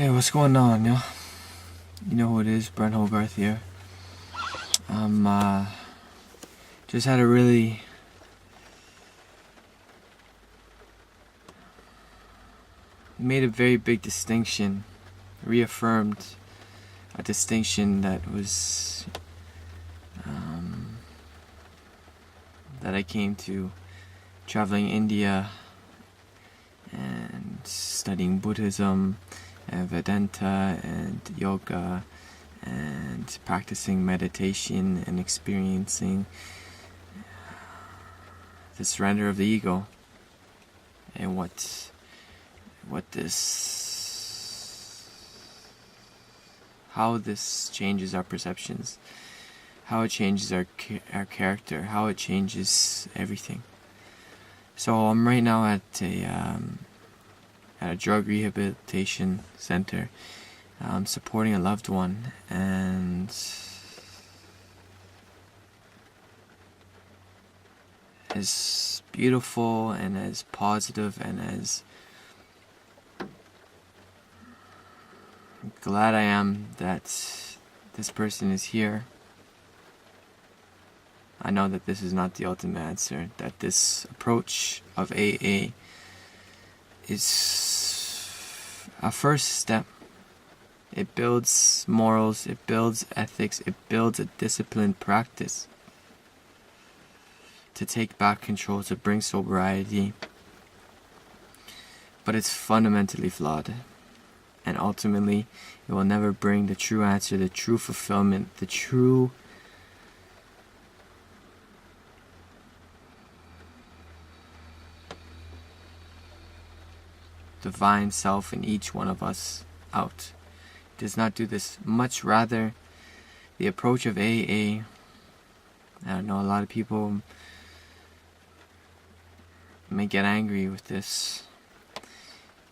Hey, what's going on, yo? You know who it is, Brent Hogarth here. Just had a really made a very big distinction, reaffirmed a distinction that was that I came to traveling India and studying Buddhism and Vedanta and yoga and practicing meditation and experiencing the surrender of the ego and how this changes our perceptions, how it changes our character, how it changes everything. So I'm right now at a drug rehabilitation center, supporting a loved one, and as beautiful and as positive and as glad I am that this person is here. I know that this is not the ultimate answer, that this approach of AA is a first step. It builds morals, it builds ethics, it builds a disciplined practice to take back control, to bring sobriety. But it's fundamentally flawed. And ultimately, it will never bring the true answer, the true fulfillment, the true divine self in each one of us out. It does not do this. Much rather, the approach of AA, I know a lot of people may get angry with this.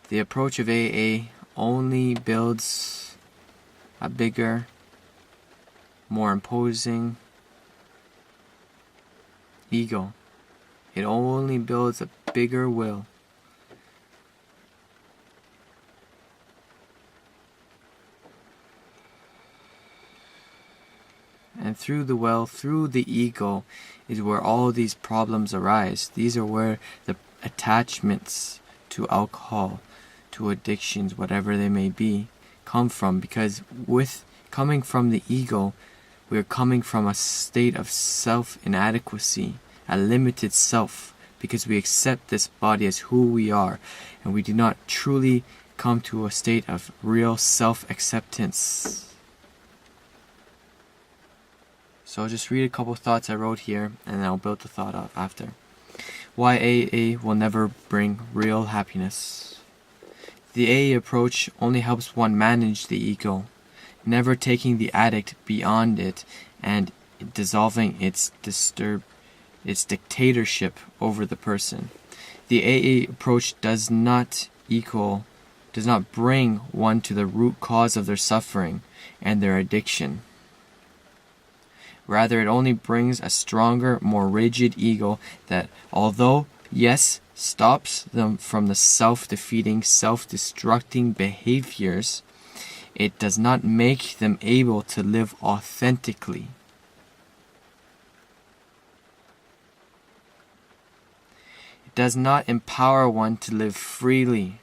The approach of AA only builds a bigger, more imposing ego. It only builds a bigger will. And through the will, through the ego, is where all these problems arise. These are where the attachments to alcohol, to addictions, whatever they may be, come from. Because with coming from the ego, we are coming from a state of self-inadequacy, a limited self, because we accept this body as who we are, and we do not truly come to a state of real self-acceptance. So I'll just read a couple thoughts I wrote here, and then I'll build the thought up after. Why AA will never bring real happiness. The AA approach only helps one manage the ego, never taking the addict beyond it and dissolving its dictatorship over the person. The AA approach does not bring one to the root cause of their suffering and their addiction. Rather, it only brings a stronger, more rigid ego that, although, yes, stops them from the self-defeating, self-destructing behaviors, it does not make them able to live authentically. It does not empower one to live freely.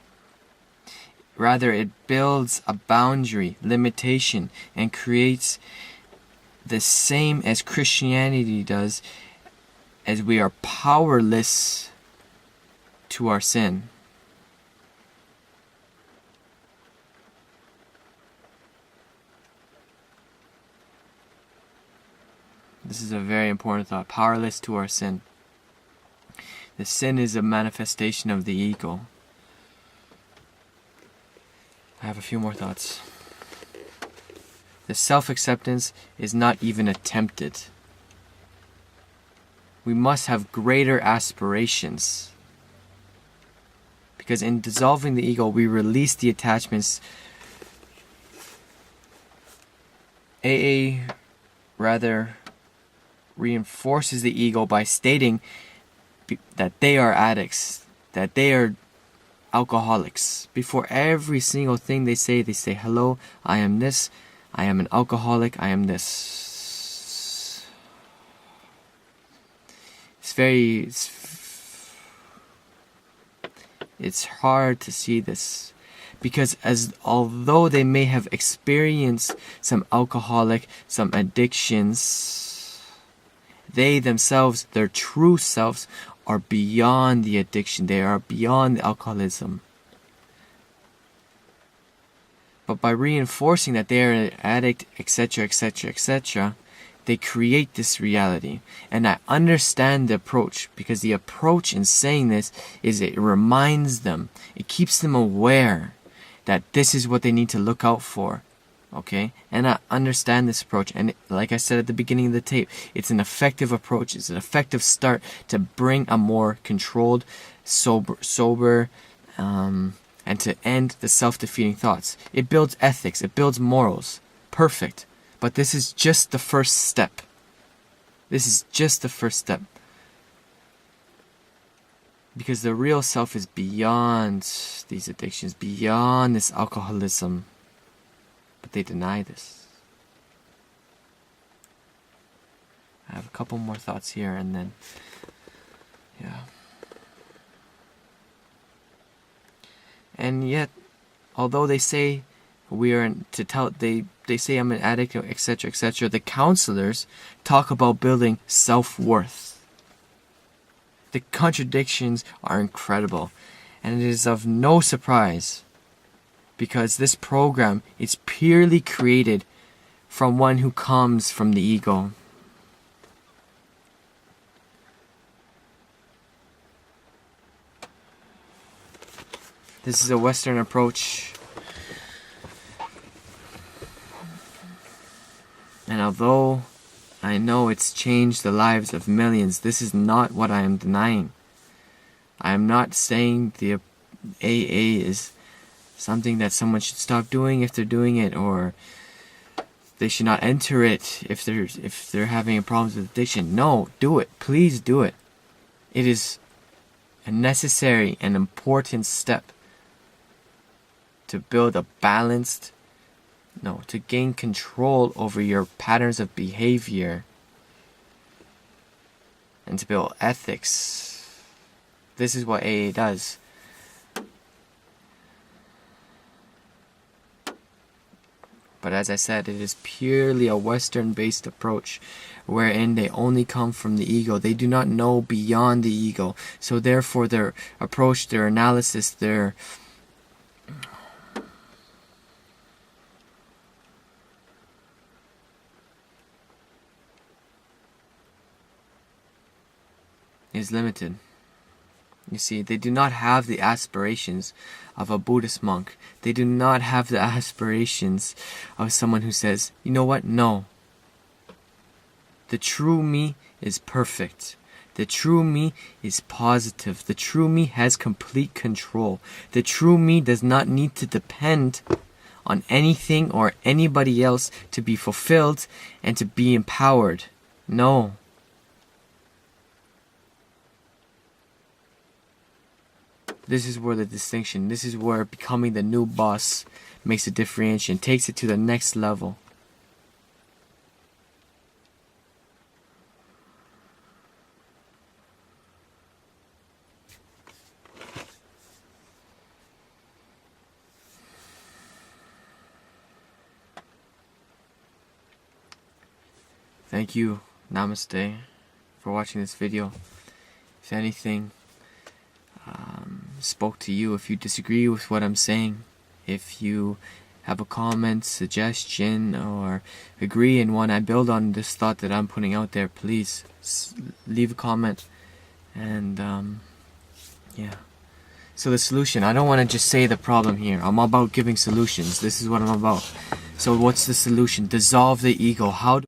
Rather, it builds a boundary, limitation, and creates the same as Christianity does, as we are powerless to our sin. This is a very important thought. Powerless to our sin. The sin is a manifestation of the ego. I have a few more thoughts. The self-acceptance is not even attempted. We must have greater aspirations. Because in dissolving the ego, we release the attachments. AA rather reinforces the ego by stating that they are addicts, that they are alcoholics. Before every single thing they say, hello, I am this, I am an alcoholic, I am this. It's hard to see this, because although they may have experienced some alcoholic, some addictions, they themselves, their true selves, are beyond the addiction. They are beyond the alcoholism. But by reinforcing that they are an addict, etc., etc., etc., they create this reality. And I understand the approach, because the approach in saying this is it reminds them, it keeps them aware that this is what they need to look out for. Okay? And I understand this approach. And like I said at the beginning of the tape, it's an effective approach. It's an effective start to bring a more controlled, sober, and to end the self-defeating thoughts. It builds ethics. It builds morals. Perfect. But this is just the first step. This is just the first step. Because the real self is beyond these addictions, beyond this alcoholism. But they deny this. I have a couple more thoughts here and then, yeah. And yet, although they say they say I'm an addict, etc., etc., the counselors talk about building self-worth. The contradictions are incredible, and it is of no surprise, because this program is purely created from one who comes from the ego. This is a Western approach. And although I know it's changed the lives of millions, this is not what I am denying. I am not saying the AA is something that someone should stop doing if they're doing it, or they should not enter it if they're having problems with addiction. No, do it. Please do it. It is a necessary and important step to build a balanced, to gain control over your patterns of behavior and to build ethics. This is what AA does. But as I said, it is purely a Western-based approach, wherein they only come from the ego. They do not know beyond the ego. So therefore their approach, their analysis, is limited. You see, they do not have the aspirations of a Buddhist monk. They do not have the aspirations of someone who says, you know what? No. The true me is perfect. The true me is positive. The true me has complete control. The true me does not need to depend on anything or anybody else to be fulfilled and to be empowered. No. This is where the distinction, this is where becoming the new boss makes a differentiation, takes it to the next level. Thank you, Namaste, for watching this video. If anything spoke to you, if you disagree with what I'm saying, if you have a comment, suggestion, or agree and want to build on this thought that I'm putting out there, please leave a comment. And yeah. So the solution, I don't want to just say the problem here. I'm about giving solutions. This is what I'm about. So what's the solution? Dissolve the ego. How do